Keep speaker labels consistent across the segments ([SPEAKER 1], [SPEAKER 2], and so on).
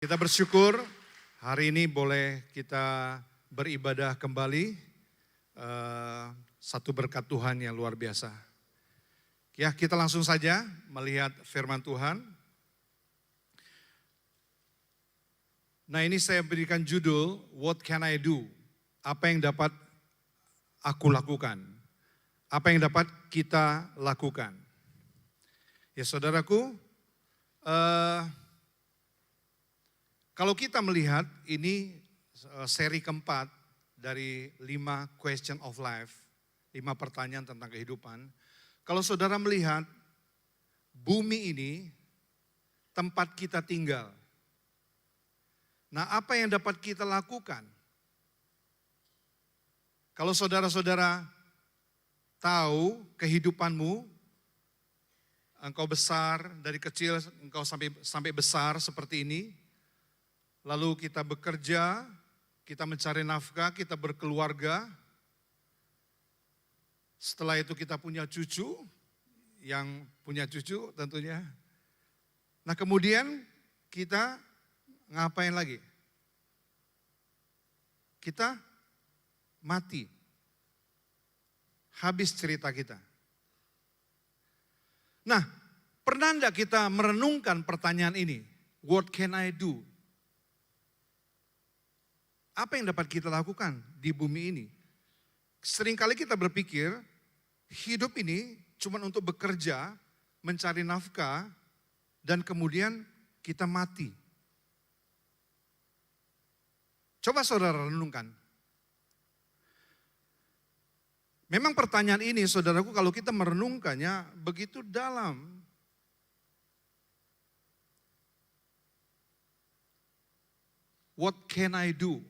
[SPEAKER 1] Kita bersyukur hari ini boleh kita beribadah kembali, satu berkat Tuhan yang luar biasa. Ya, kita langsung saja melihat firman Tuhan. Nah, ini saya berikan judul, What Can I Do? Apa yang dapat aku lakukan? Apa yang dapat kita lakukan? Ya saudaraku, kalau kita melihat ini seri keempat dari 5 question of life, 5 pertanyaan tentang kehidupan. Kalau saudara melihat bumi ini tempat kita tinggal. Nah, apa yang dapat kita lakukan? Kalau saudara-saudara tahu kehidupanmu, engkau besar dari kecil, engkau sampai besar seperti ini. Lalu kita bekerja, kita mencari nafkah, kita berkeluarga. Setelah itu kita punya cucu, yang punya cucu tentunya. Nah kemudian kita ngapain lagi? Kita mati. Habis cerita kita. Nah, pernah enggak kita merenungkan pertanyaan ini? What can I do? Apa yang dapat kita lakukan di bumi ini? Seringkali kita berpikir hidup ini cuma untuk bekerja, mencari nafkah, dan kemudian kita mati. Coba saudara renungkan. Memang pertanyaan ini saudaraku kalau kita merenungkannya begitu dalam. What can I do?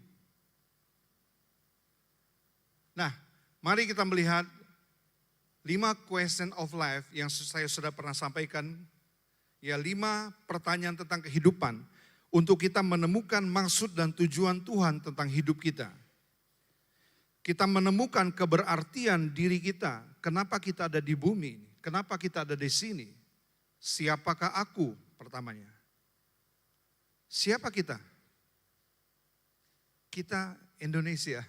[SPEAKER 1] Nah, mari kita melihat 5 question of life yang saya sudah pernah sampaikan. Ya, 5 pertanyaan tentang kehidupan untuk kita menemukan maksud dan tujuan Tuhan tentang hidup kita. Kita menemukan keberartian diri kita. Kenapa kita ada di bumi ini? Kenapa kita ada di sini? Siapakah aku? Pertamanya. Siapa kita? Kita Indonesia.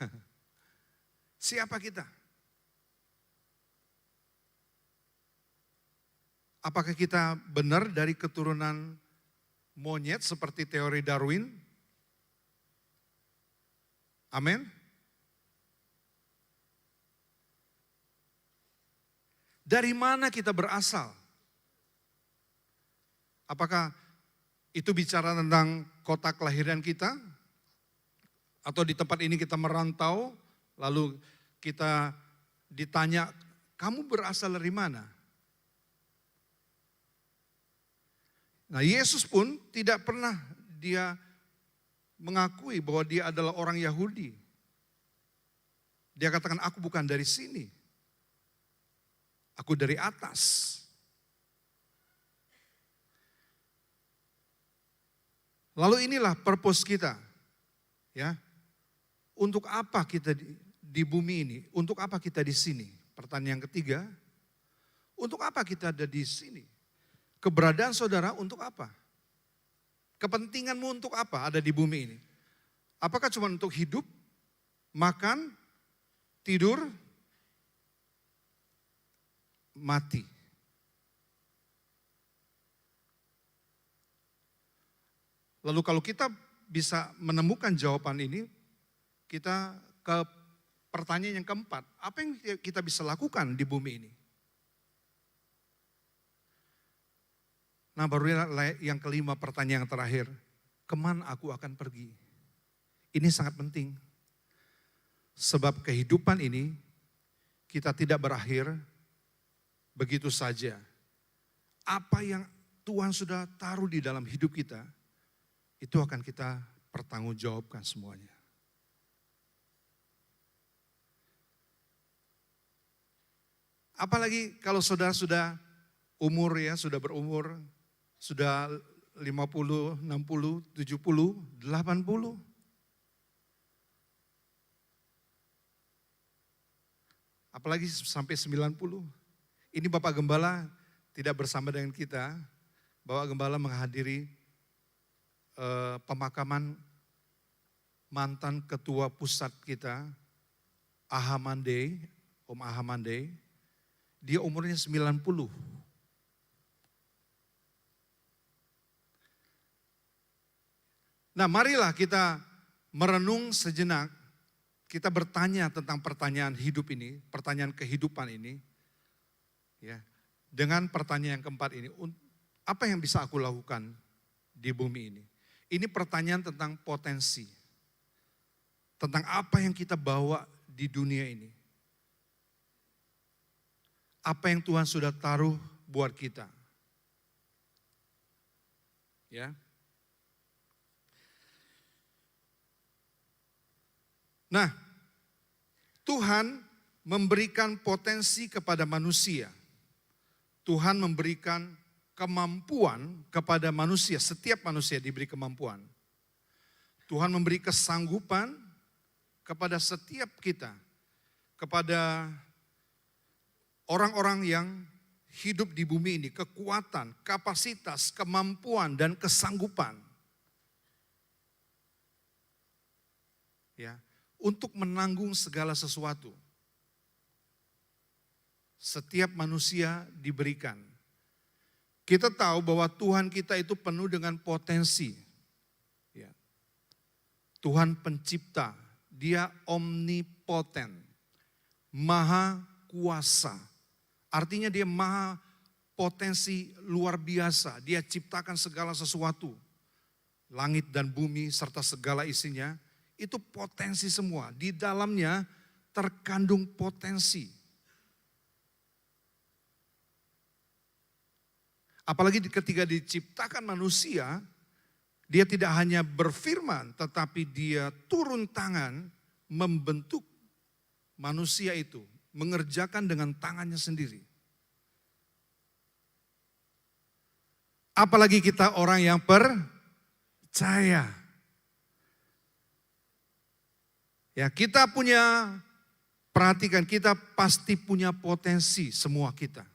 [SPEAKER 1] Siapa kita? Apakah kita benar dari keturunan monyet seperti teori Darwin? Amin. Dari mana kita berasal? Apakah itu bicara tentang kota kelahiran kita? Atau di tempat ini kita merantau, lalu kita ditanya, kamu berasal dari mana? Nah, Yesus pun tidak pernah dia mengakui bahwa dia adalah orang Yahudi. Dia katakan, aku bukan dari sini. Aku dari atas. Lalu inilah purpose kita. Ya. Untuk apa kita di bumi ini? Untuk apa kita di sini? Pertanyaan yang ketiga, untuk apa kita ada di sini? Keberadaan saudara untuk apa? Kepentinganmu untuk apa ada di bumi ini? Apakah cuma untuk hidup, makan, tidur, mati? Lalu kalau kita bisa menemukan jawaban ini, kita ke pertanyaan yang keempat, apa yang kita bisa lakukan di bumi ini? Nah baru yang kelima, pertanyaan yang terakhir, kemana aku akan pergi? Ini sangat penting, sebab kehidupan ini kita tidak berakhir begitu saja. Apa yang Tuhan sudah taruh di dalam hidup kita, itu akan kita pertanggungjawabkan semuanya. Apalagi kalau saudara sudah umur ya, sudah berumur, sudah 50, 60, 70, 80. Apalagi sampai 90. Ini Bapak Gembala tidak bersama dengan kita. Bapak Gembala menghadiri pemakaman mantan ketua pusat kita, Ahamande, Om Ahamande. Dia umurnya 90. Nah, marilah kita merenung sejenak. Kita bertanya tentang pertanyaan hidup ini, pertanyaan kehidupan ini. Ya, dengan pertanyaan yang keempat ini, apa yang bisa aku lakukan di bumi ini? Ini pertanyaan tentang potensi. Tentang apa yang kita bawa di dunia ini. Apa yang Tuhan sudah taruh buat kita. Ya. Nah, Tuhan memberikan potensi kepada manusia. Tuhan memberikan kemampuan kepada manusia. Setiap manusia diberi kemampuan. Tuhan memberi kesanggupan kepada setiap kita. Kepada orang-orang yang hidup di bumi ini, kekuatan, kapasitas, kemampuan, dan kesanggupan. Ya, untuk menanggung segala sesuatu. Setiap manusia diberikan. Kita tahu bahwa Tuhan kita itu penuh dengan potensi. Ya. Tuhan pencipta, Dia omnipoten, maha kuasa. Artinya Dia maha potensi luar biasa. Dia ciptakan segala sesuatu. Langit dan bumi serta segala isinya. Itu potensi semua. Di dalamnya terkandung potensi. Apalagi ketika diciptakan manusia, Dia tidak hanya berfirman, tetapi Dia turun tangan membentuk manusia itu. Mengerjakan dengan tangannya sendiri. Apalagi kita orang yang percaya. Ya, kita punya, perhatikan, kita pasti punya potensi semua kita.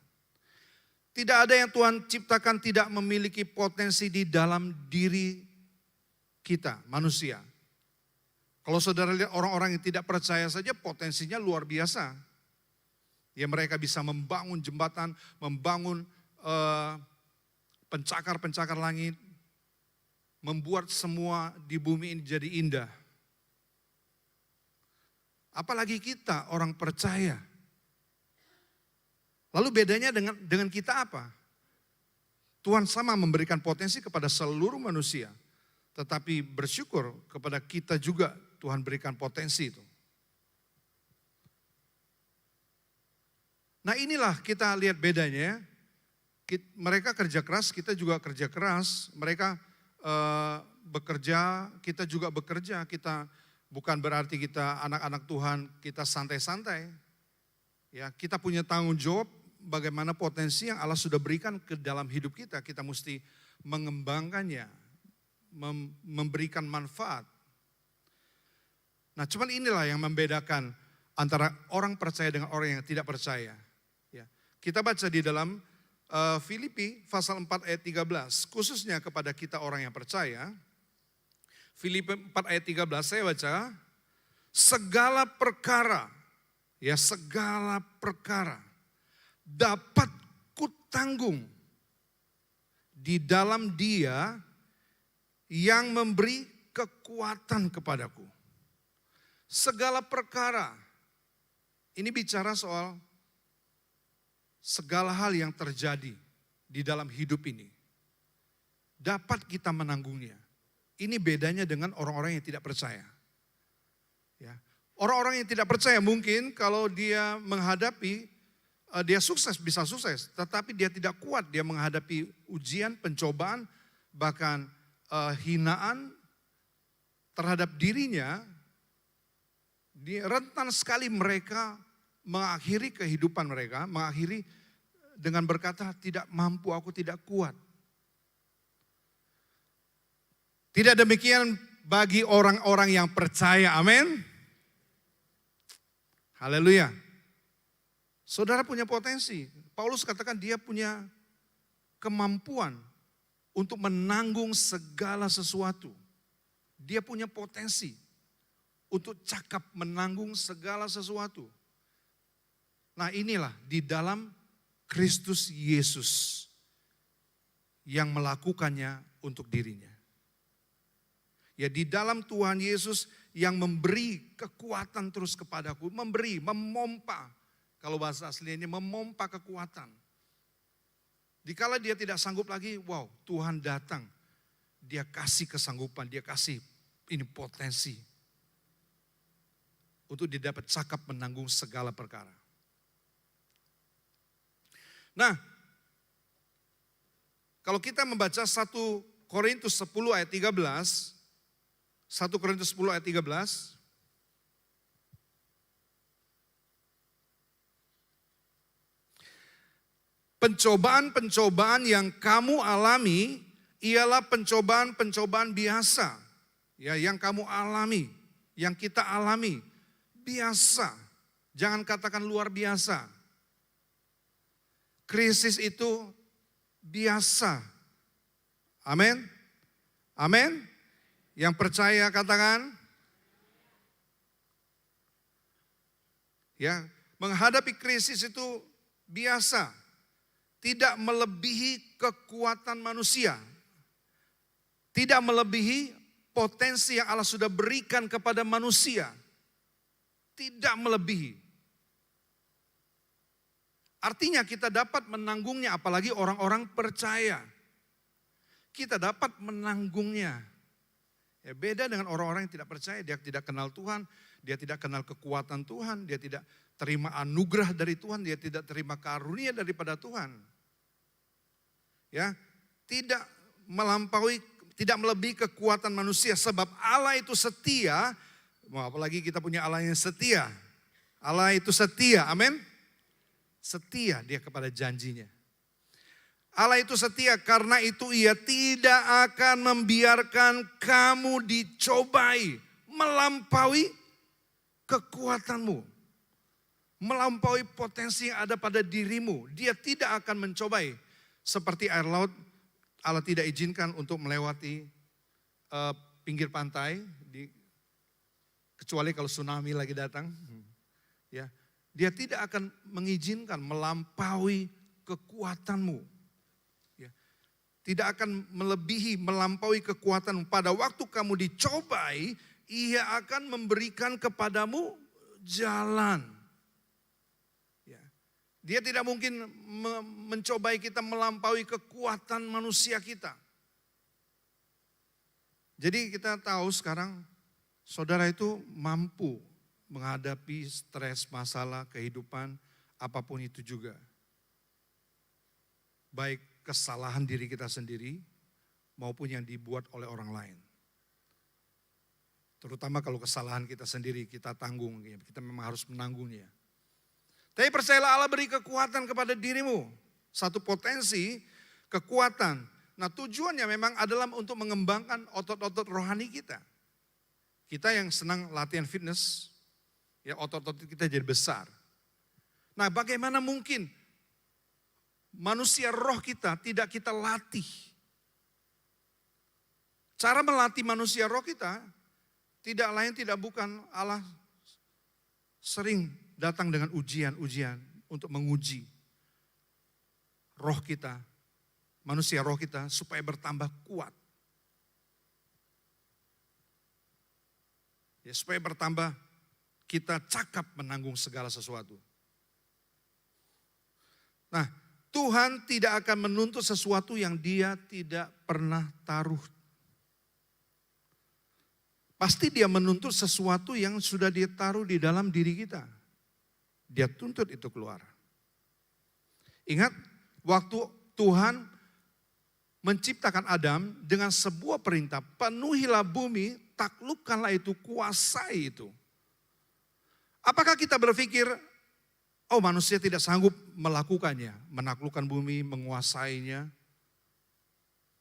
[SPEAKER 1] Tidak ada yang Tuhan ciptakan tidak memiliki potensi di dalam diri kita, manusia. Kalau saudara lihat orang-orang yang tidak percaya saja potensinya luar biasa. Ya, mereka bisa membangun jembatan, membangun pencakar-pencakar langit, membuat semua di bumi ini jadi indah. Apalagi kita orang percaya. Lalu bedanya dengan kita apa? Tuhan sama memberikan potensi kepada seluruh manusia. Tetapi bersyukur kepada kita juga Tuhan berikan potensi itu. Nah, inilah kita lihat bedanya. Mereka kerja keras, kita juga kerja keras. Mereka bekerja, kita juga bekerja. Kita bukan berarti kita anak-anak Tuhan, kita santai-santai. Ya, kita punya tanggung jawab bagaimana potensi yang Allah sudah berikan ke dalam hidup kita. Kita mesti mengembangkannya, memberikan manfaat. Nah, cuman inilah yang membedakan antara orang percaya dengan orang yang tidak percaya. Ya, kita baca di dalam Filipi pasal 4 ayat 13, khususnya kepada kita orang yang percaya. Filipi 4 ayat 13 saya baca, segala perkara, ya segala perkara dapat kutanggung di dalam Dia yang memberi kekuatan kepadaku. Segala perkara, ini bicara soal segala hal yang terjadi di dalam hidup ini. Dapat kita menanggungnya. Ini bedanya dengan orang-orang yang tidak percaya. Ya. Orang-orang yang tidak percaya mungkin kalau dia menghadapi, dia sukses, bisa sukses. Tetapi dia tidak kuat, dia menghadapi ujian, pencobaan, bahkan hinaan terhadap dirinya. Dia rentan sekali mereka mengakhiri kehidupan mereka, mengakhiri dengan berkata tidak mampu, aku tidak kuat. Tidak demikian bagi orang-orang yang percaya, amin. Haleluya. Saudara punya potensi. Paulus katakan dia punya kemampuan untuk menanggung segala sesuatu. Dia punya potensi untuk cakap menanggung segala sesuatu. Nah inilah di dalam Kristus Yesus yang melakukannya untuk dirinya. Ya di dalam Tuhan Yesus yang memberi kekuatan terus kepadaku, memberi, memompa. Kalau bahasa aslinya memompa kekuatan. Dikala dia tidak sanggup lagi, wow, Tuhan datang. Dia kasih kesanggupan, dia kasih ini potensi untuk dia dapat cakap menanggung segala perkara. Nah, kalau kita membaca 1 Korintus 10 ayat 13, 1 Korintus 10 ayat 13. Pencobaan-pencobaan yang kamu alami ialah pencobaan-pencobaan biasa. Ya, yang kamu alami, yang kita alami biasa. Jangan katakan luar biasa. Krisis itu biasa. Amin. Amin. Yang percaya katakan. Ya, menghadapi krisis itu biasa. Tidak melebihi kekuatan manusia. Tidak melebihi potensi yang Allah sudah berikan kepada manusia. Tidak melebihi. Artinya kita dapat menanggungnya, apalagi orang-orang percaya. Kita dapat menanggungnya. Ya, beda dengan orang-orang yang tidak percaya, dia tidak kenal Tuhan, dia tidak kenal kekuatan Tuhan, dia tidak terima anugerah dari Tuhan, dia tidak terima karunia daripada Tuhan. Ya, tidak melampaui, tidak melebihi kekuatan manusia sebab Allah itu setia, apalagi kita punya Allah yang setia. Allah itu setia, amin. Setia dia kepada janjinya. Allah itu setia, karena itu ia tidak akan membiarkan kamu dicobai melampaui kekuatanmu. Melampaui potensi yang ada pada dirimu. Dia tidak akan mencobai. Seperti air laut, Allah tidak izinkan untuk melewati pinggir pantai, kecuali kalau tsunami lagi datang. Ya, dia tidak akan mengizinkan melampaui kekuatanmu. Tidak akan melebihi, melampaui kekuatan. Pada waktu kamu dicobai, ia akan memberikan kepadamu jalan. Ya. Dia tidak mungkin mencobai kita melampaui kekuatan manusia kita. Jadi kita tahu sekarang, saudara itu mampu menghadapi stres, masalah, kehidupan, apapun itu juga. Baik kesalahan diri kita sendiri maupun yang dibuat oleh orang lain. Terutama kalau kesalahan kita sendiri kita tanggung, kita memang harus menanggungnya. Tapi percayalah Allah beri kekuatan kepada dirimu. Satu potensi, kekuatan. Nah tujuannya memang adalah untuk mengembangkan otot-otot rohani kita. Kita yang senang latihan fitness, ya otot-otot kita jadi besar. Nah bagaimana mungkin manusia roh kita tidak kita latih. Cara melatih manusia roh kita tidak lain tidak bukan Allah sering datang dengan ujian-ujian untuk menguji roh kita, manusia roh kita supaya bertambah kuat. Ya, supaya bertambah kita cakap menanggung segala sesuatu. Nah, Tuhan tidak akan menuntut sesuatu yang dia tidak pernah taruh. Pasti dia menuntut sesuatu yang sudah dia taruh di dalam diri kita. Dia tuntut itu keluar. Ingat waktu Tuhan menciptakan Adam dengan sebuah perintah, penuhilah bumi, taklukkanlah itu, kuasai itu. Apakah kita berpikir, oh manusia tidak sanggup melakukannya, menaklukkan bumi, menguasainya,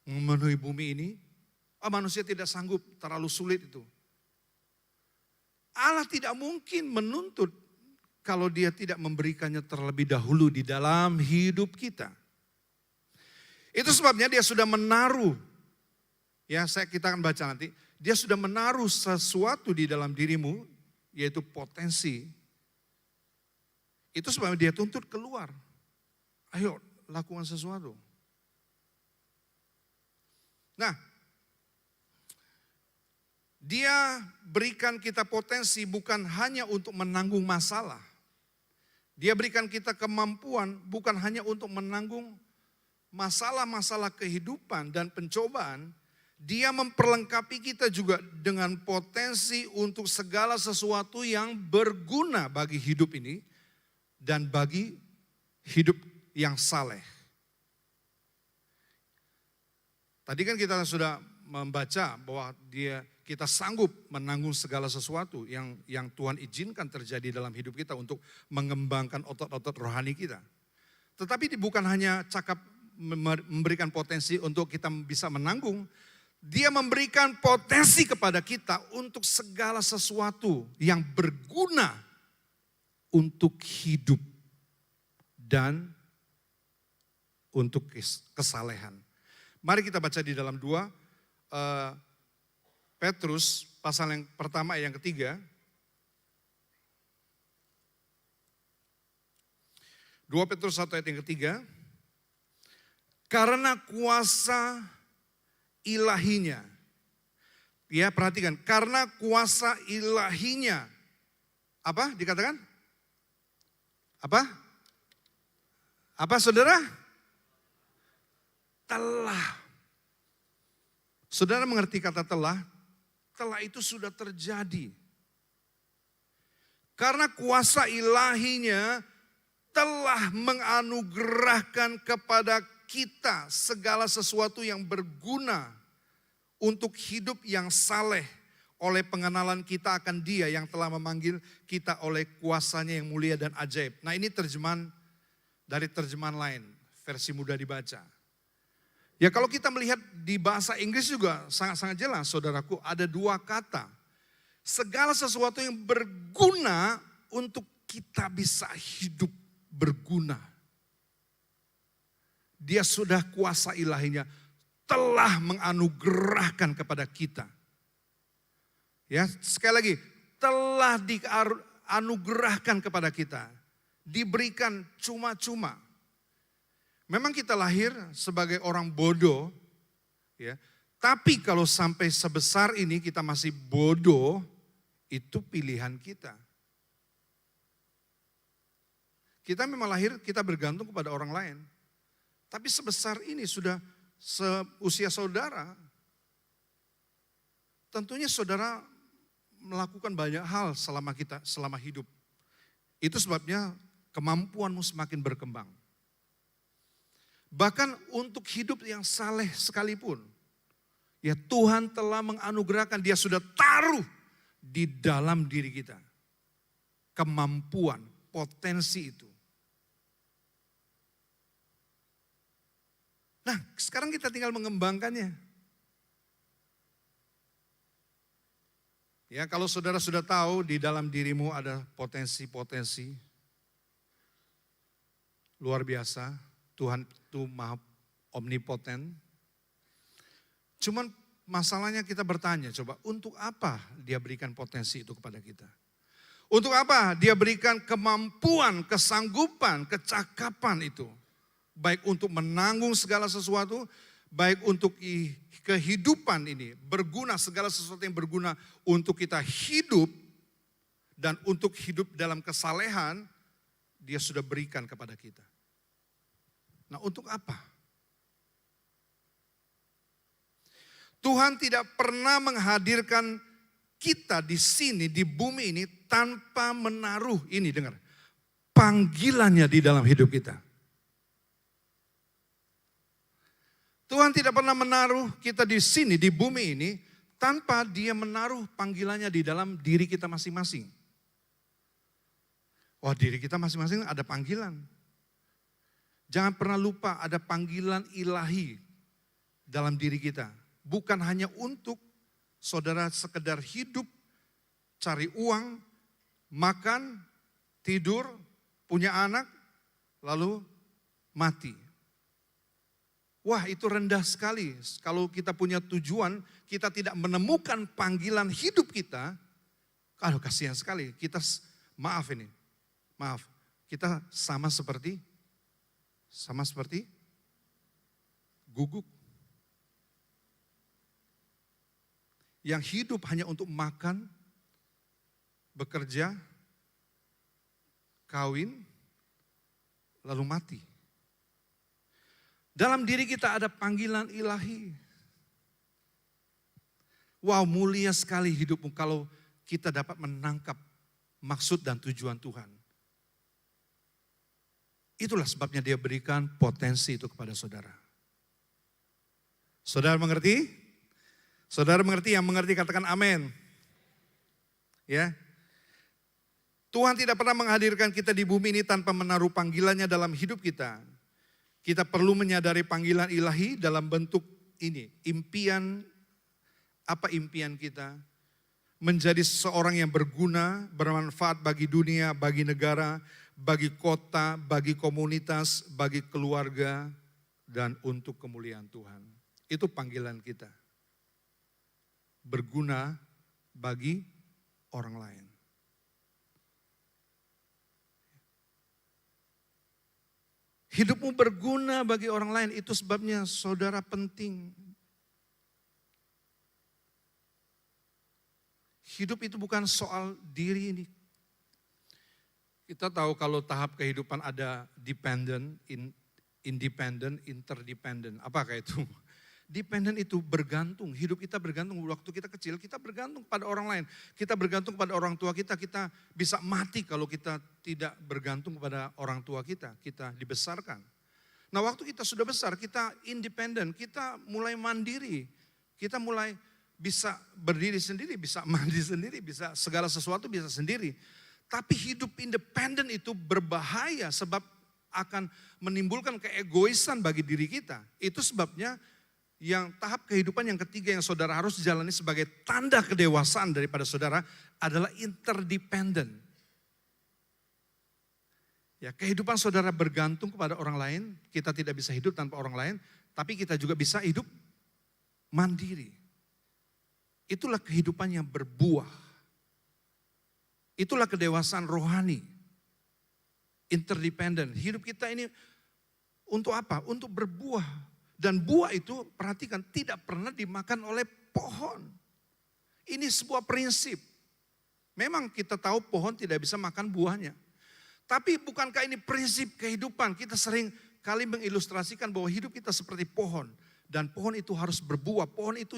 [SPEAKER 1] memenuhi bumi ini. Oh manusia tidak sanggup, terlalu sulit itu. Allah tidak mungkin menuntut kalau dia tidak memberikannya terlebih dahulu di dalam hidup kita. Itu sebabnya dia sudah menaruh, ya kita akan baca nanti, dia sudah menaruh sesuatu di dalam dirimu, yaitu potensi. Itu sebabnya dia tuntut keluar. Ayo lakukan sesuatu. Nah, dia berikan kita potensi bukan hanya untuk menanggung masalah. Dia berikan kita kemampuan bukan hanya untuk menanggung masalah-masalah kehidupan dan pencobaan. Dia memperlengkapi kita juga dengan potensi untuk segala sesuatu yang berguna bagi hidup ini dan bagi hidup yang saleh. Tadi kan kita sudah membaca bahwa kita sanggup menanggung segala sesuatu yang Tuhan izinkan terjadi dalam hidup kita untuk mengembangkan otot-otot rohani kita. Tetapi bukan hanya cakap memberikan potensi untuk kita bisa menanggung, dia memberikan potensi kepada kita untuk segala sesuatu yang berguna untuk hidup dan untuk kesalehan. Mari kita baca di dalam 2 Petrus pasal yang pertama yang ketiga. 2 Petrus 1 ayat yang ketiga. Karena kuasa ilahinya. Ya, perhatikan, karena kuasa ilahinya. Apa dikatakan? Apa? Apa saudara? Telah. Saudara mengerti kata telah? Telah itu sudah terjadi. Karena kuasa ilahinya telah menganugerahkan kepada kita segala sesuatu yang berguna untuk hidup yang saleh oleh pengenalan kita akan Dia yang telah memanggil kita oleh kuasanya yang mulia dan ajaib. Nah, ini terjemahan dari terjemahan lain, versi mudah dibaca. Ya, kalau kita melihat di bahasa Inggris juga sangat-sangat jelas, saudaraku, ada 2 kata. Segala sesuatu yang berguna untuk kita bisa hidup berguna. Dia sudah kuasa ilahinya telah menganugerahkan kepada kita. Ya, sekali lagi, telah dianugerahkan kepada kita. Diberikan cuma-cuma. Memang kita lahir sebagai orang bodoh, ya. Tapi kalau sampai sebesar ini kita masih bodoh, itu pilihan kita. Kita memang lahir, kita bergantung kepada orang lain. Tapi sebesar ini sudah seusia saudara, tentunya saudara melakukan banyak hal selama hidup. Itu sebabnya kemampuanmu semakin berkembang. Bahkan untuk hidup yang saleh sekalipun, ya Tuhan telah menganugerahkan, Dia sudah taruh di dalam diri kita. Kemampuan, potensi itu. Nah, sekarang kita tinggal mengembangkannya. Ya, kalau saudara sudah tahu di dalam dirimu ada potensi-potensi luar biasa, Tuhan itu maha omnipoten. Cuman masalahnya kita bertanya, coba untuk apa Dia berikan potensi itu kepada kita? Untuk apa Dia berikan kemampuan, kesanggupan, kecakapan itu? Baik untuk menanggung segala sesuatu, baik untuk kehidupan ini, berguna, segala sesuatu yang berguna untuk kita hidup, dan untuk hidup dalam kesalehan, Dia sudah berikan kepada kita. Nah, untuk apa? Tuhan tidak pernah menghadirkan kita di sini, di bumi ini, tanpa menaruh, ini dengar, panggilannya di dalam hidup kita. Tuhan tidak pernah menaruh kita di sini, di bumi ini, tanpa Dia menaruh panggilannya di dalam diri kita masing-masing. Wah, diri kita masing-masing ada panggilan. Jangan pernah lupa ada panggilan ilahi dalam diri kita. Bukan hanya untuk saudara sekedar hidup, cari uang, makan, tidur, punya anak, lalu mati. Wah, itu rendah sekali. Kalau kita punya tujuan, kita tidak menemukan panggilan hidup kita, kalau kasihan sekali. Maaf, kita sama seperti guguk. Yang hidup hanya untuk makan, bekerja, kawin, lalu mati. Dalam diri kita ada panggilan ilahi. Wow, mulia sekali hidupmu kalau kita dapat menangkap maksud dan tujuan Tuhan. Itulah sebabnya dia berikan potensi itu kepada saudara. Saudara mengerti? Saudara mengerti? Yang mengerti katakan amin. Ya. Tuhan tidak pernah menghadirkan kita di bumi ini tanpa menaruh panggilannya dalam hidup kita. Kita perlu menyadari panggilan ilahi dalam bentuk ini. Impian, apa impian kita? Menjadi seorang yang berguna, bermanfaat bagi dunia, bagi negara, bagi kota, bagi komunitas, bagi keluarga, dan untuk kemuliaan Tuhan. Itu panggilan kita. Berguna bagi orang lain. Hidupmu berguna bagi orang lain, itu sebabnya saudara penting. Hidup itu bukan soal diri ini. Kita tahu kalau tahap kehidupan ada dependent, independent, interdependent. Apakah itu? Dependent itu bergantung, hidup kita bergantung. Waktu kita kecil, kita bergantung pada orang lain. Kita bergantung pada orang tua kita bisa mati kalau kita tidak bergantung kepada orang tua kita dibesarkan. Nah waktu kita sudah besar, kita independen, kita mulai mandiri. Kita mulai bisa berdiri sendiri, bisa mandi sendiri, bisa segala sesuatu bisa sendiri. Tapi hidup independen itu berbahaya sebab akan menimbulkan keegoisan bagi diri kita. Itu sebabnya yang tahap kehidupan yang ketiga yang saudara harus jalani sebagai tanda kedewasaan daripada saudara adalah interdependent. Ya, kehidupan saudara bergantung kepada orang lain, kita tidak bisa hidup tanpa orang lain, tapi kita juga bisa hidup mandiri. Itulah kehidupan yang berbuah. Itulah kedewasaan rohani. Interdependent. Hidup kita ini untuk apa? Untuk berbuah. Dan buah itu, perhatikan, tidak pernah dimakan oleh pohon. Ini sebuah prinsip. Memang kita tahu pohon tidak bisa makan buahnya. Tapi bukankah ini prinsip kehidupan? Kita sering kali mengilustrasikan bahwa hidup kita seperti pohon. Dan pohon itu harus berbuah. Pohon itu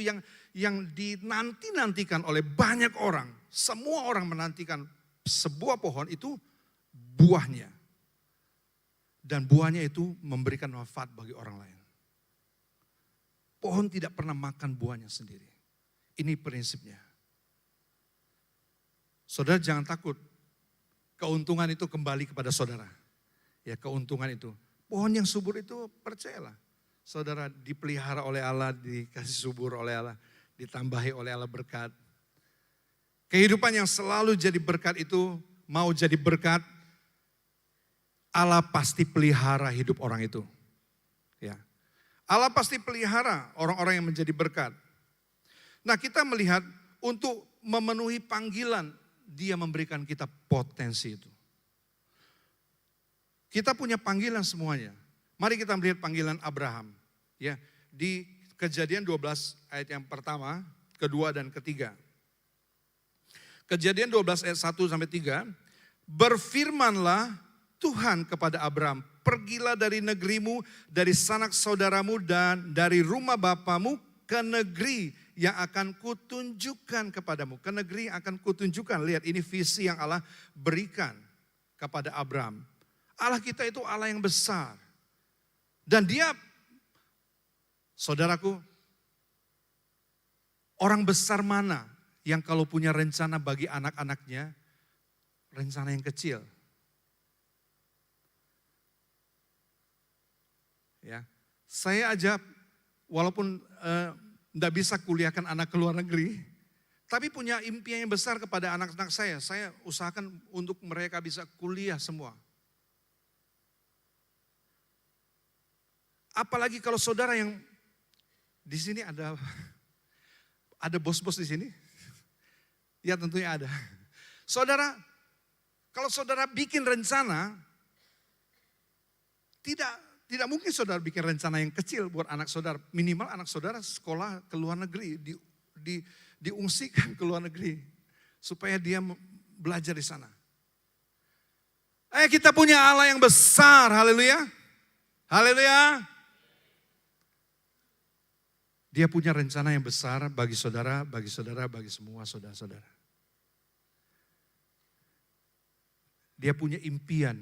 [SPEAKER 1] yang dinanti-nantikan oleh banyak orang. Semua orang menantikan sebuah pohon itu buahnya. Dan buahnya itu memberikan manfaat bagi orang lain. Pohon tidak pernah makan buahnya sendiri. Ini prinsipnya. Saudara jangan takut. Keuntungan itu kembali kepada saudara. Ya, keuntungan itu. Pohon yang subur itu percayalah. Saudara dipelihara oleh Allah, dikasih subur oleh Allah, ditambahi oleh Allah berkat. Kehidupan yang selalu jadi berkat itu, mau jadi berkat, Allah pasti pelihara hidup orang itu. Ya. Allah pasti pelihara orang-orang yang menjadi berkat. Nah, kita melihat untuk memenuhi panggilan, Dia memberikan kita potensi itu. Kita punya panggilan semuanya. Mari kita melihat panggilan Abraham. Ya, di Kejadian 12 ayat yang pertama, kedua dan ketiga. Kejadian 12 ayat 1 sampai 3. Berfirmanlah Tuhan kepada Abraham, pergilah dari negerimu, dari sanak saudaramu dan dari rumah bapamu ke negeri yang akan kutunjukkan kepadamu. Ke negeri yang akan kutunjukkan. Lihat, ini visi yang Allah berikan kepada Abraham. Allah kita itu Allah yang besar. Dan Dia, saudaraku, orang besar mana yang kalau punya rencana bagi anak-anaknya, rencana yang kecil. Ya, saya aja walaupun tidak bisa kuliahkan anak ke luar negeri, tapi punya impian yang besar kepada anak-anak saya. Saya usahakan untuk mereka bisa kuliah semua. Apalagi kalau saudara yang di sini ada bos-bos di sini? Ya tentunya ada. Saudara, kalau saudara bikin rencana, tidak mungkin saudara bikin rencana yang kecil buat anak saudara. Minimal anak saudara sekolah ke luar negeri, diungsikan ke luar negeri. Supaya dia belajar di sana. Kita punya Allah yang besar, haleluya. Haleluya. Dia punya rencana yang besar bagi saudara, bagi semua saudara-saudara. Dia punya impian.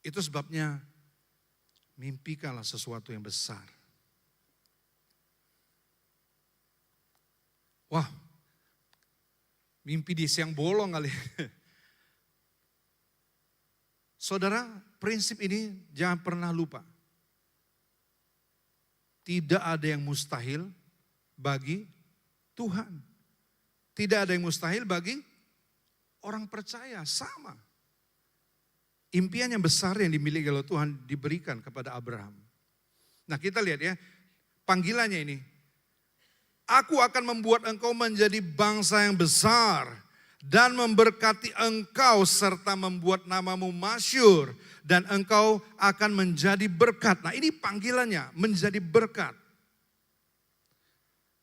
[SPEAKER 1] Itu sebabnya mimpikanlah sesuatu yang besar. Wah, mimpi di siang bolong kali. Saudara, prinsip ini jangan pernah lupa. Tidak ada yang mustahil bagi Tuhan. Tidak ada yang mustahil bagi orang percaya, sama. Impian yang besar yang dimiliki oleh Tuhan diberikan kepada Abraham. Nah kita lihat ya, panggilannya ini. Aku akan membuat engkau menjadi bangsa yang besar dan memberkati engkau serta membuat namamu masyhur dan engkau akan menjadi berkat. Nah ini panggilannya, menjadi berkat.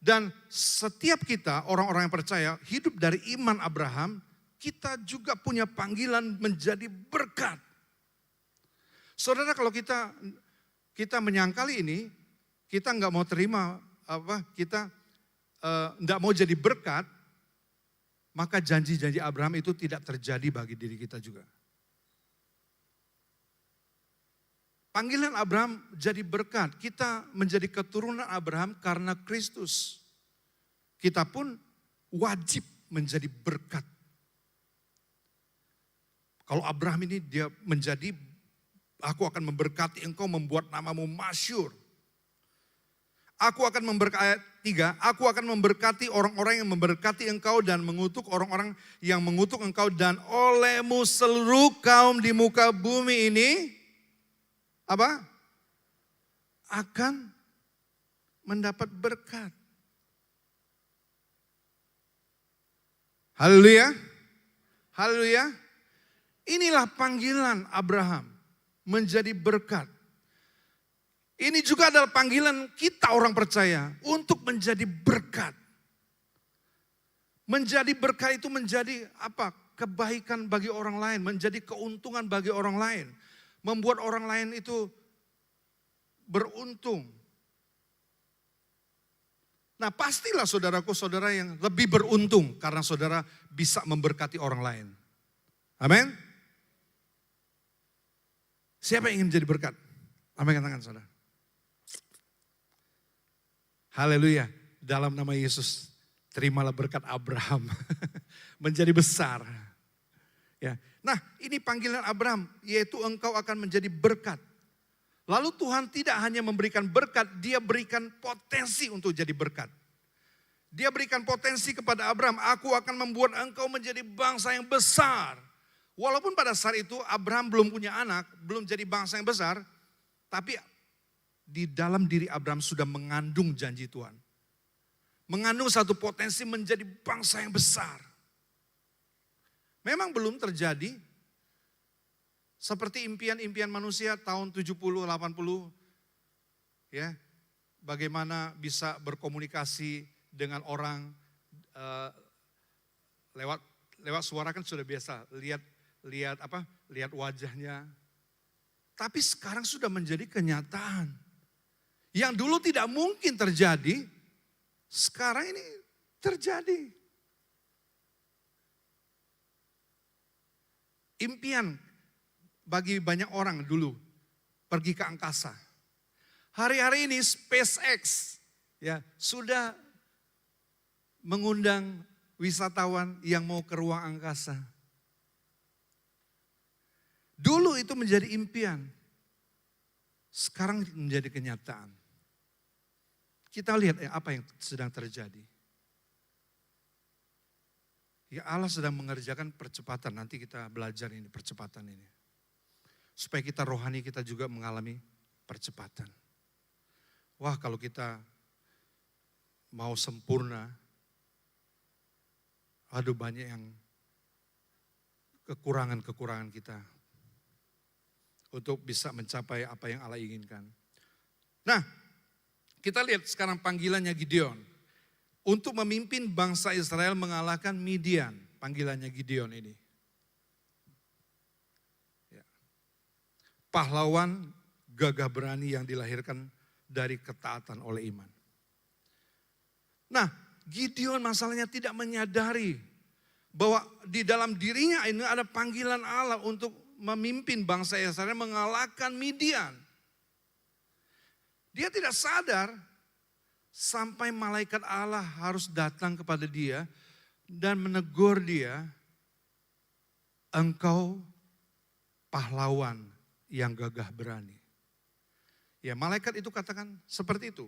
[SPEAKER 1] Dan setiap kita orang-orang yang percaya hidup dari iman Abraham, kita juga punya panggilan menjadi berkat. Saudara, kalau kita menyangkali ini, kita nggak mau terima kita nggak mau jadi berkat, maka janji-janji Abraham itu tidak terjadi bagi diri kita juga. Panggilan Abraham jadi berkat, kita menjadi keturunan Abraham karena Kristus. Kita pun wajib menjadi berkat. Kalau Abraham ini dia menjadi, aku akan memberkati engkau, membuat namamu masyhur. Aku akan memberkati, ayat 3, aku akan memberkati orang-orang yang memberkati engkau dan mengutuk orang-orang yang mengutuk engkau, dan olehmu seluruh kaum di muka bumi ini apa? Akan mendapat berkat. Haleluya. Haleluya. Inilah panggilan Abraham menjadi berkat. Ini juga adalah panggilan kita orang percaya untuk menjadi berkat. Menjadi berkat itu menjadi apa? Kebaikan bagi orang lain, menjadi keuntungan bagi orang lain. Membuat orang lain itu beruntung. Nah pastilah saudaraku, saudara yang lebih beruntung karena saudara bisa memberkati orang lain. Amin. Siapa yang ingin menjadi berkat? Angkat tangan saudara. Haleluya, dalam nama Yesus, terimalah berkat Abraham menjadi besar. Ya. Nah ini panggilan Abraham, yaitu engkau akan menjadi berkat. Lalu Tuhan tidak hanya memberikan berkat, dia berikan potensi untuk jadi berkat. Dia berikan potensi kepada Abraham, aku akan membuat engkau menjadi bangsa yang besar. Walaupun pada saat itu Abraham belum punya anak, belum jadi bangsa yang besar, tapi di dalam diri Abraham sudah mengandung janji Tuhan. Mengandung satu potensi menjadi bangsa yang besar. Memang belum terjadi seperti impian-impian manusia tahun 70, 80. Ya, bagaimana bisa berkomunikasi dengan orang lewat suara kan sudah biasa, lihat wajahnya. Tapi sekarang sudah menjadi kenyataan. Yang dulu tidak mungkin terjadi, sekarang ini terjadi. Impian bagi banyak orang dulu pergi ke angkasa. Hari-hari ini SpaceX ya sudah mengundang wisatawan yang mau ke ruang angkasa. Dulu itu menjadi impian, sekarang menjadi kenyataan. Kita lihat apa yang sedang terjadi. Ya Allah sedang mengerjakan percepatan, nanti kita belajar ini percepatan ini. Supaya kita rohani kita juga mengalami percepatan. Wah, kalau kita mau sempurna, aduh banyak yang kekurangan-kekurangan kita untuk bisa mencapai apa yang Allah inginkan. Nah, kita lihat sekarang panggilannya Gideon. Untuk memimpin bangsa Israel mengalahkan Midian, panggilannya Gideon ini. Ya. Pahlawan gagah berani yang dilahirkan dari ketaatan oleh iman. Nah, Gideon masalahnya tidak menyadari bahwa di dalam dirinya ini ada panggilan Allah untuk memimpin bangsa Israel mengalahkan Midian. Dia tidak sadar sampai malaikat Allah harus datang kepada dia dan menegur dia, engkau pahlawan yang gagah berani. Ya, malaikat itu katakan seperti itu.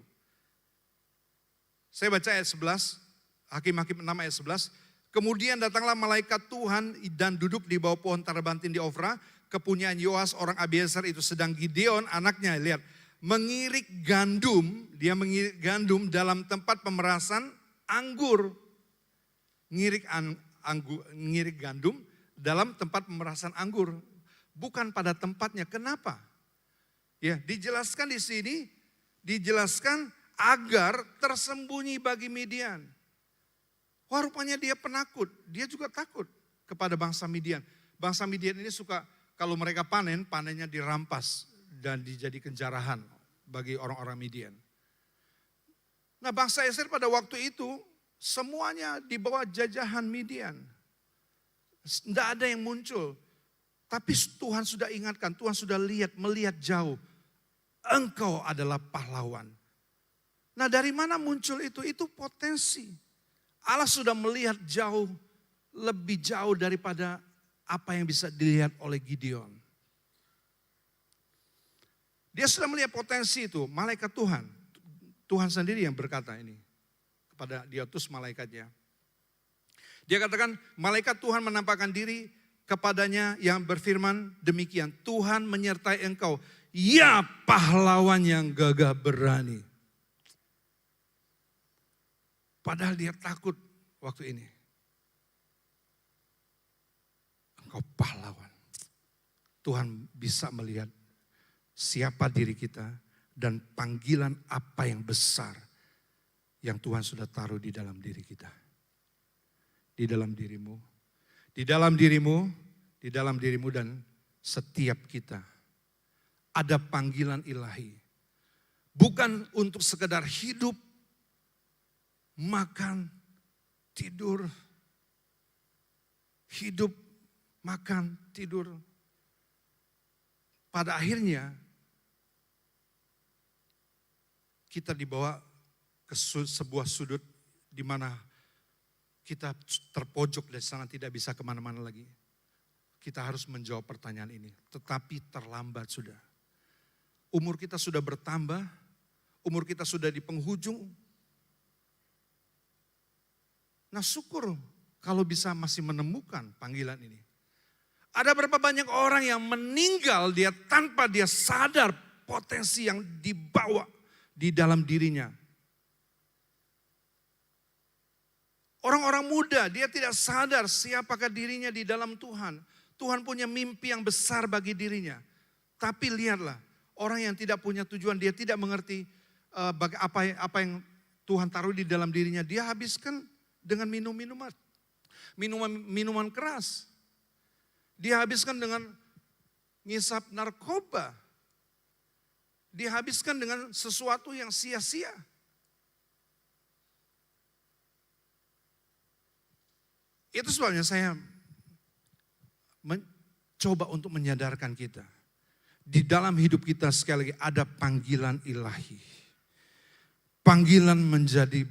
[SPEAKER 1] Saya baca ayat 11, Hakim-Hakim 6 ayat 11. Kemudian datanglah malaikat Tuhan dan duduk di bawah pohon terebintin di Ofra. Kepunyaan Yoas orang Abiezer itu, sedang Gideon anaknya, lihat, mengirik gandum. Dia mengirik gandum dalam tempat pemerasan anggur. Ngirik gandum dalam tempat pemerasan anggur. Bukan pada tempatnya. Kenapa? Ya, dijelaskan di sini, dijelaskan agar tersembunyi bagi Midian. Wah, rupanya dia penakut, dia juga takut kepada bangsa Midian. Bangsa Midian ini suka kalau mereka panen, panennya dirampas dan dijadikan jarahan bagi orang-orang Midian. Nah, bangsa Israel pada waktu itu semuanya di bawah jajahan Midian. Tidak ada yang muncul. Tapi Tuhan sudah ingatkan, Tuhan sudah melihat jauh. Engkau adalah pahlawan. Nah, dari mana muncul itu? Itu potensi. Allah sudah melihat jauh, lebih jauh daripada apa yang bisa dilihat oleh Gideon. Dia sudah melihat potensi itu, malaikat Tuhan. Tuhan sendiri yang berkata ini kepada diutus malaikatnya. Dia katakan, malaikat Tuhan menampakkan diri kepadanya yang berfirman demikian, Tuhan menyertai engkau, ya pahlawan yang gagah berani. Padahal dia takut waktu ini. Engkau pahlawan. Tuhan bisa melihat siapa diri kita dan panggilan apa yang besar yang Tuhan sudah taruh di dalam diri kita. Di dalam dirimu, di dalam dirimu, di dalam dirimu dan setiap kita. Ada panggilan ilahi. Bukan untuk sekedar hidup, makan, tidur, hidup, makan, tidur. Pada akhirnya kita dibawa ke sebuah sudut di mana kita terpojok dari sana, tidak bisa kemana-mana lagi. Kita harus menjawab pertanyaan ini, tetapi terlambat sudah. Umur kita sudah bertambah, umur kita sudah di penghujung. Nah, syukur kalau bisa masih menemukan panggilan ini. Ada berapa banyak orang yang meninggal dia tanpa dia sadar potensi yang dibawa di dalam dirinya. Orang-orang muda dia tidak sadar siapakah dirinya di dalam Tuhan. Tuhan punya mimpi yang besar bagi dirinya. Tapi lihatlah, orang yang tidak punya tujuan, dia tidak mengerti apa yang Tuhan taruh di dalam dirinya. Dia habiskan dengan minuman keras. Dia habiskan dengan ngisap narkoba. Dia habiskan dengan sesuatu yang sia-sia. Itu sebabnya saya mencoba untuk menyadarkan kita. Di dalam hidup kita sekali lagi ada panggilan ilahi. Panggilan menjadi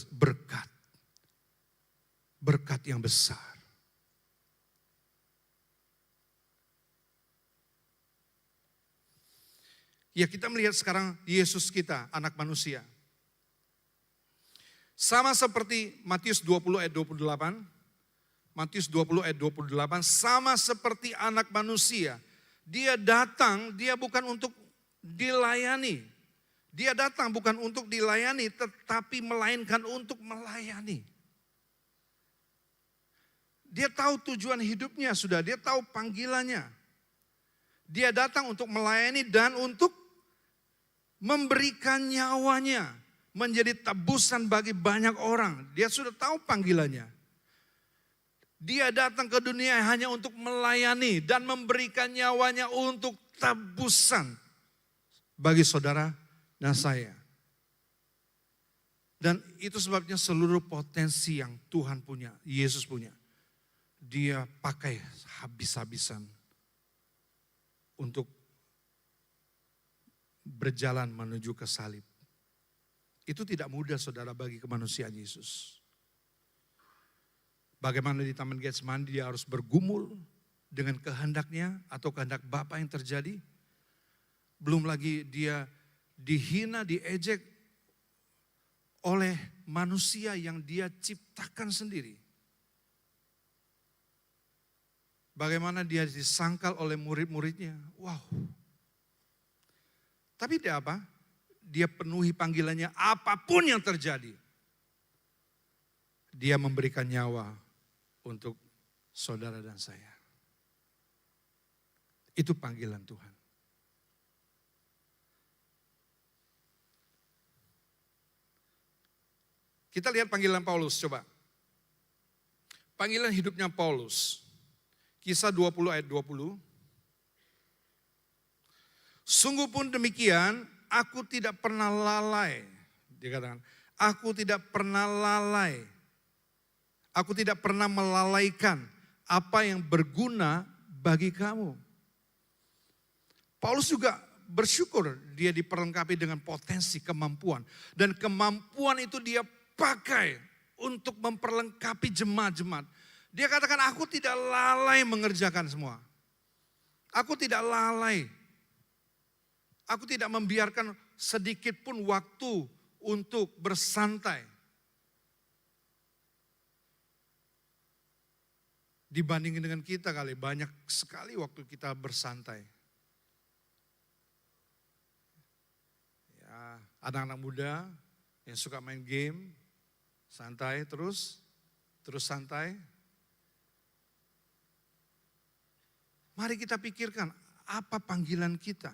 [SPEAKER 1] berkat. Berkat yang besar. Ya, kita melihat sekarang Yesus kita, anak manusia. Sama seperti Matius 20 ayat 28. Matius 20 ayat 28, sama seperti anak manusia. Dia datang, dia bukan untuk dilayani. Dia datang bukan untuk dilayani, tetapi melainkan untuk melayani. Dia tahu tujuan hidupnya sudah, dia tahu panggilannya. Dia datang untuk melayani dan untuk memberikan nyawanya menjadi tebusan bagi banyak orang. Dia sudah tahu panggilannya. Dia datang ke dunia hanya untuk melayani dan memberikan nyawanya untuk tebusan bagi saudara dan saya. Dan itu sebabnya seluruh potensi yang Tuhan punya, Yesus punya, dia pakai habis-habisan untuk berjalan menuju ke salib. Itu tidak mudah saudara bagi kemanusiaan Yesus. Bagaimana di Taman Getsemani dia harus bergumul dengan kehendaknya atau kehendak Bapa yang terjadi. Belum lagi dia dihina, diejek oleh manusia yang dia ciptakan sendiri. Bagaimana dia disangkal oleh murid-muridnya. Wow. Tapi dia apa? Dia penuhi panggilannya apapun yang terjadi. Dia memberikan nyawa untuk saudara dan saya. Itu panggilan Tuhan. Kita lihat panggilan Paulus, coba. Panggilan hidupnya Paulus. Kisah 20 ayat 20. Sungguh pun demikian, aku tidak pernah lalai. Dia katakan, aku tidak pernah lalai. Aku tidak pernah melalaikan apa yang berguna bagi kamu. Paulus juga bersyukur dia diperlengkapi dengan potensi kemampuan. Dan kemampuan itu dia pakai untuk memperlengkapi jemaat-jemaat. Dia katakan, aku tidak lalai mengerjakan semua. Aku tidak lalai. Aku tidak membiarkan sedikit pun waktu untuk bersantai. Dibandingin dengan kita kali, banyak sekali waktu kita bersantai. Ya, anak-anak muda yang suka main game, santai terus santai. Mari kita pikirkan, apa panggilan kita?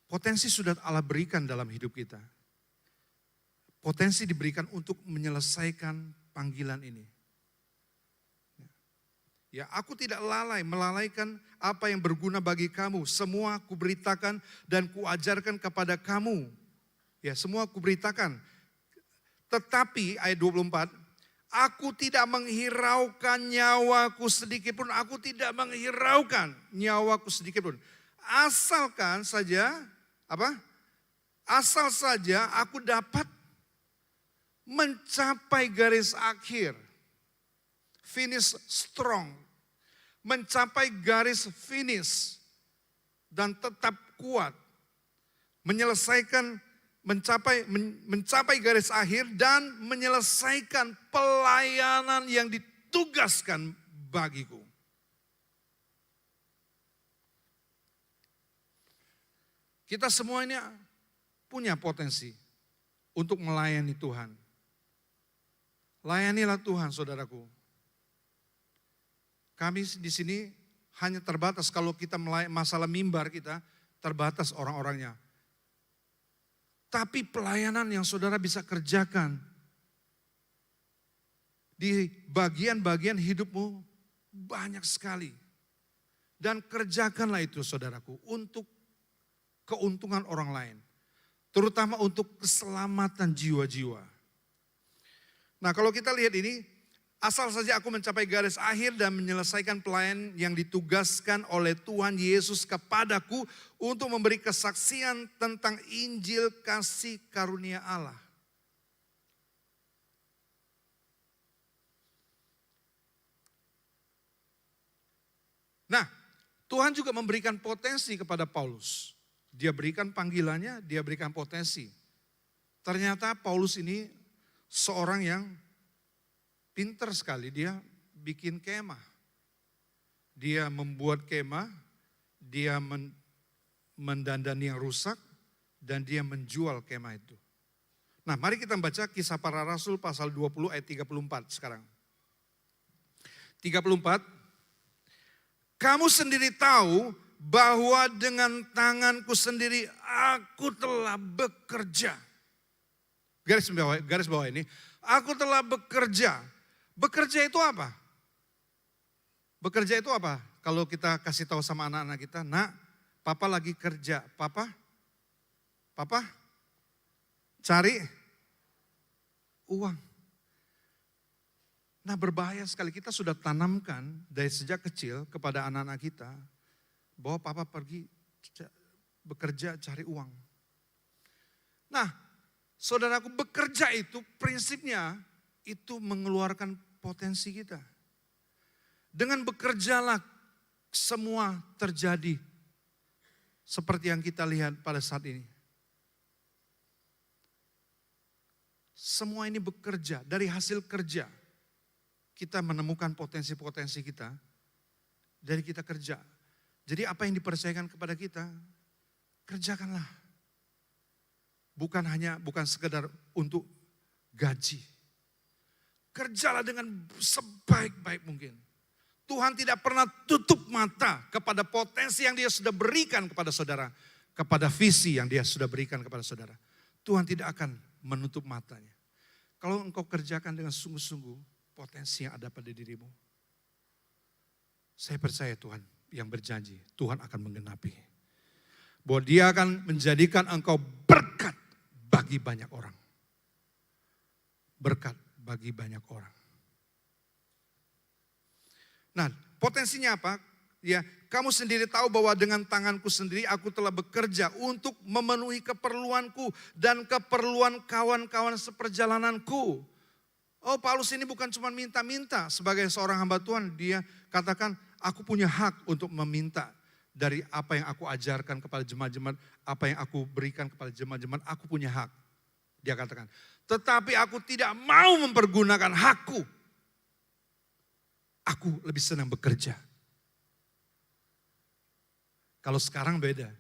[SPEAKER 1] Potensi sudah Allah berikan dalam hidup kita. Potensi diberikan untuk menyelesaikan panggilan ini. Ya, aku tidak melalaikan apa yang berguna bagi kamu. Semua kuberitakan dan kuajarkan kepada kamu. Ya, semua kuberitakan. Tetapi ayat 24, aku tidak menghiraukan nyawaku sedikit pun. Aku tidak menghiraukan nyawaku sedikit pun. Asalkan saja, asal saja aku dapat mencapai garis akhir. Finish strong. Mencapai garis finish. Dan tetap kuat. Mencapai garis akhir dan menyelesaikan pelayanan yang ditugaskan bagiku. Kita semua ini punya potensi untuk melayani Tuhan. Layanilah Tuhan, saudaraku. Kami di sini hanya terbatas kalau kita masalah mimbar kita terbatas orang-orangnya. Tapi pelayanan yang saudara bisa kerjakan di bagian-bagian hidupmu banyak sekali. Dan kerjakanlah itu saudaraku untuk keuntungan orang lain. Terutama untuk keselamatan jiwa-jiwa. Nah kalau kita lihat ini, asal saja aku mencapai garis akhir dan menyelesaikan pelayanan yang ditugaskan oleh Tuhan Yesus kepadaku untuk memberi kesaksian tentang Injil kasih karunia Allah. Nah, Tuhan juga memberikan potensi kepada Paulus. Dia berikan panggilannya, dia berikan potensi. Ternyata Paulus ini seorang yang pinter sekali, dia bikin kemah. Dia membuat kemah, dia mendandani yang rusak, dan dia menjual kemah itu. Nah, mari kita baca Kisah Para Rasul pasal 20 ayat 34 sekarang. 34, kamu sendiri tahu bahwa dengan tanganku sendiri aku telah bekerja. Garis bawah ini, aku telah bekerja. Bekerja itu apa? Bekerja itu apa? Kalau kita kasih tahu sama anak-anak kita, nak, papa lagi kerja. Papa cari uang. Nah, berbahaya sekali, kita sudah tanamkan dari sejak kecil kepada anak-anak kita bahwa papa pergi bekerja cari uang. Nah, saudaraku, bekerja itu prinsipnya itu mengeluarkan potensi kita. Dengan bekerjalah semua terjadi seperti yang kita lihat pada saat ini. Semua ini bekerja, dari hasil kerja. Kita menemukan potensi-potensi kita dari kita kerja. Jadi apa yang dipercayakan kepada kita, kerjakanlah. Bukan sekedar untuk gaji. Kerjalah dengan sebaik-baik mungkin. Tuhan tidak pernah tutup mata kepada potensi yang Dia sudah berikan kepada saudara. Kepada visi yang Dia sudah berikan kepada saudara. Tuhan tidak akan menutup matanya. Kalau engkau kerjakan dengan sungguh-sungguh, potensi yang ada pada dirimu. Saya percaya Tuhan yang berjanji, Tuhan akan menggenapi. Bahwa Dia akan menjadikan engkau berkat bagi banyak orang. Berkat bagi banyak orang. Nah, potensinya apa? Ya, kamu sendiri tahu bahwa dengan tanganku sendiri aku telah bekerja untuk memenuhi keperluanku dan keperluan kawan-kawan seperjalananku. Oh, Paulus ini bukan cuma minta-minta sebagai seorang hamba Tuhan. Dia katakan, aku punya hak untuk meminta dari apa yang aku ajarkan kepada jemaat-jemaat, apa yang aku berikan kepada jemaat-jemaat, aku punya hak. Dia katakan, tetapi aku tidak mau mempergunakan hakku. Aku lebih senang bekerja. Kalau sekarang beda.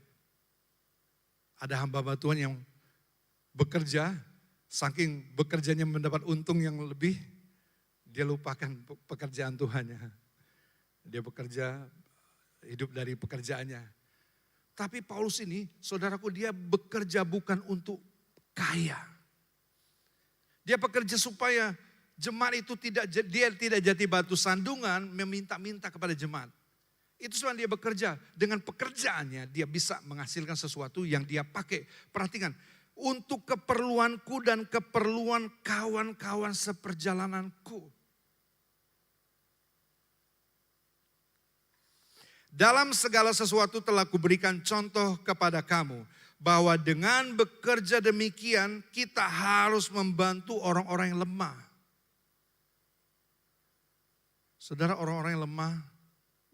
[SPEAKER 1] Ada hamba-hamba Tuhan yang bekerja, saking bekerjanya mendapat untung yang lebih, dia lupakan pekerjaan Tuhannya. Dia bekerja, hidup dari pekerjaannya. Tapi Paulus ini, saudaraku, dia bekerja bukan untuk kaya. Dia bekerja supaya jemaat itu dia tidak jadi batu sandungan meminta-minta kepada jemaat. Itu sebab dia bekerja. Dengan pekerjaannya dia bisa menghasilkan sesuatu yang dia pakai. Perhatikan, untuk keperluanku dan keperluan kawan-kawan seperjalananku. Dalam segala sesuatu telah kuberikan contoh kepada kamu. Bahwa dengan bekerja demikian kita harus membantu orang-orang yang lemah. Saudara, orang-orang yang lemah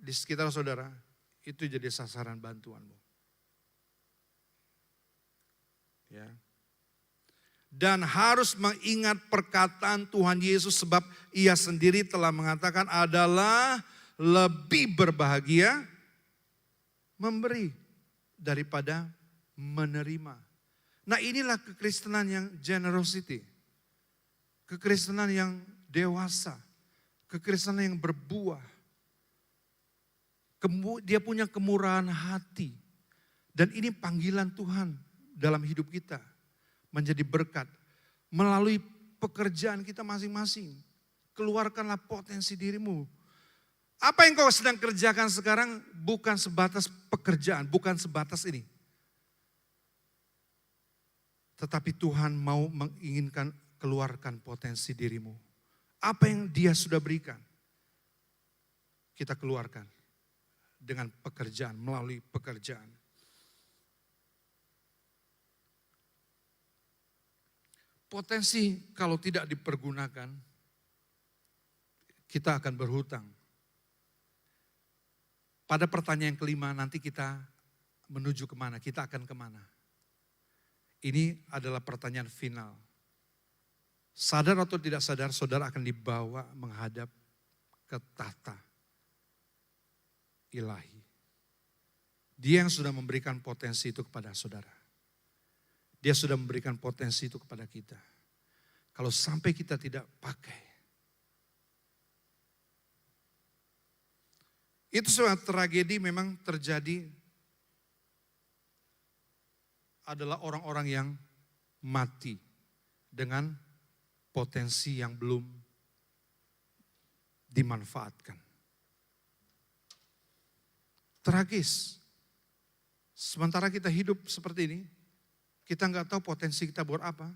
[SPEAKER 1] di sekitar saudara, itu jadi sasaran bantuanmu. Ya. Dan harus mengingat perkataan Tuhan Yesus sebab Ia sendiri telah mengatakan adalah lebih berbahagia memberi daripada menerima. Nah, inilah kekristenan yang generosity. Kekristenan yang dewasa. Kekristenan yang berbuah. Dia punya kemurahan hati. Dan ini panggilan Tuhan dalam hidup kita. Menjadi berkat. Melalui pekerjaan kita masing-masing. Keluarkanlah potensi dirimu. Apa yang kau sedang kerjakan sekarang bukan sebatas pekerjaan. Bukan sebatas ini. Tetapi Tuhan mau menginginkan keluarkan potensi dirimu. Apa yang Dia sudah berikan. Kita keluarkan. Dengan pekerjaan, melalui pekerjaan. Potensi kalau tidak dipergunakan, kita akan berhutang. Pada pertanyaan kelima nanti kita menuju kemana, kita akan kemana. Ini adalah pertanyaan final. Sadar atau tidak sadar, saudara akan dibawa menghadap ke tahta ilahi. Dia yang sudah memberikan potensi itu kepada saudara. Dia sudah memberikan potensi itu kepada kita. Kalau sampai kita tidak pakai, itu suatu tragedi memang terjadi adalah orang-orang yang mati dengan potensi yang belum dimanfaatkan. Tragis. Sementara kita hidup seperti ini, kita nggak tahu potensi kita buat apa.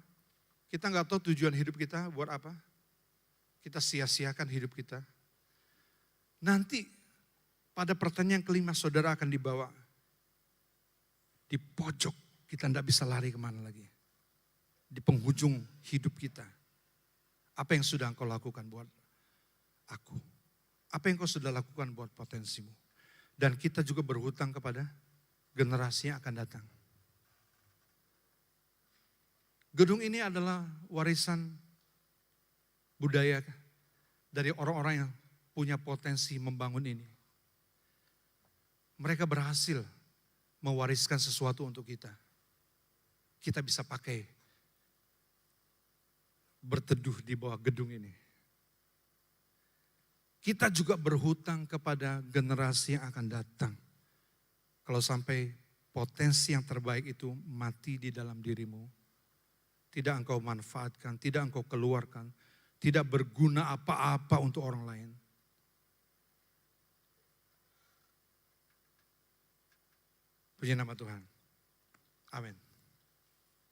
[SPEAKER 1] Kita nggak tahu tujuan hidup kita buat apa. Kita sia-siakan hidup kita. Nanti pada pertanyaan kelima saudara akan dibawa di pojok, kita tidak bisa lari kemana lagi. Di penghujung hidup kita. Apa yang sudah engkau lakukan buat aku? Apa yang engkau sudah lakukan buat potensimu? Dan kita juga berhutang kepada generasi yang akan datang. Gedung ini adalah warisan budaya dari orang-orang yang punya potensi membangun ini. Mereka berhasil mewariskan sesuatu untuk kita. Kita bisa pakai berteduh di bawah gedung ini. Kita juga berhutang kepada generasi yang akan datang. Kalau sampai potensi yang terbaik itu mati di dalam dirimu, tidak engkau manfaatkan, tidak engkau keluarkan, tidak berguna apa-apa untuk orang lain. Puji nama Tuhan. Amin.